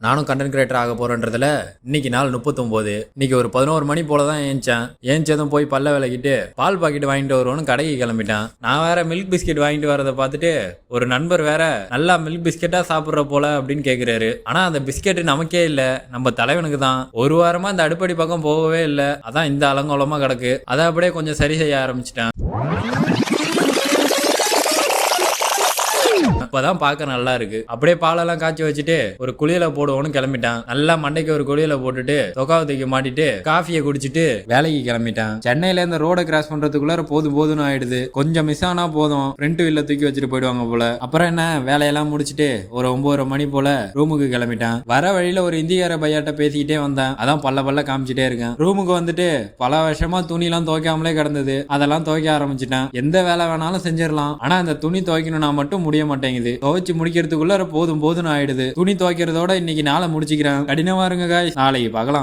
நானும் content creator ஆக போறேன்றதுல இன்னைக்கு நாள் 39. இன்னைக்கு ஒரு 11 மணி போல தான் ஏஞ்சேன். ஏஞ்சதும் போய் பல்ல விளக்கிட்டு பால் பாக்கெட் வாங்கிட்டு வருவோன்னு கடைக்கு கிளம்பிட்டான். நான் வேற மில்க் பிஸ்கெட் வாங்கிட்டு வரதை பார்த்துட்டு ஒரு நண்பர் வேற நல்லா மில்க் பிஸ்கெட்டா சாப்பிட்ற போல அப்படின்னு கேட்கிறாரு. ஆனா அந்த பிஸ்கெட் நமக்கே இல்ல, நம்ம தலைவனுக்கு தான். ஒரு வாரமா அந்த அடுப்படி பக்கம் போகவே இல்லை. அதான் இந்த அலங்கோலமா கிடக்கு. அதை அப்படியே கொஞ்சம் சரி செய்ய ஆரம்பிச்சிட்டேன். அப்பதான் பார்க்க நல்லா இருக்கு. அப்படியே பாலெல்லாம் காய்ச்சி வச்சுட்டு ஒரு குளியல போடுவோன்னு கிளம்பிட்டான். நல்லா மண்டைக்கு ஒரு குளியல போட்டுட்டு தொக்காவை தூக்கி மாட்டிட்டு காஃபியை குடிச்சிட்டு வேலைக்கு கிளம்பிட்டான். சென்னையில இந்த ரோட கிராஸ் பண்றதுக்குள்ள போதும்னு ஆயிடுது. கொஞ்சம் மிஸ் ஆனா போதும் ஃப்ரண்ட் வீல்ல தூக்கி வச்சுட்டு போயிடுவாங்க போல. அப்புறம் என்ன வேலையெல்லாம் முடிச்சுட்டு ஒரு 9:30 மணி போல ரூமுக்கு கிளம்பிட்டான். வர வழியில ஒரு இந்தியார பையாட்ட பேசிக்கிட்டே வந்தேன். அதான் பல்ல காமிச்சிட்டே இருக்கேன். ரூமுக்கு வந்துட்டு பல வருஷமா துணி எல்லாம் துவைக்காமலே கிடந்தது. அதெல்லாம் துவைக்க ஆரம்பிச்சிட்டேன். எந்த வேலை வேணாலும் செஞ்சிடலாம். ஆனா அந்த துணி துவைக்கணும்னா மட்டும் முடிய மாட்டேங்குது. துவைச்சு முடிக்கிறதுக்குள்ள போதும்னு ஆயிடுது. துணி துவைக்கிறதோட இன்னைக்கு நாளை முடிச்சுக்கிறேன். கடினமா இருங்க காய்ஸ். நாளைக்கு பார்க்கலாம்.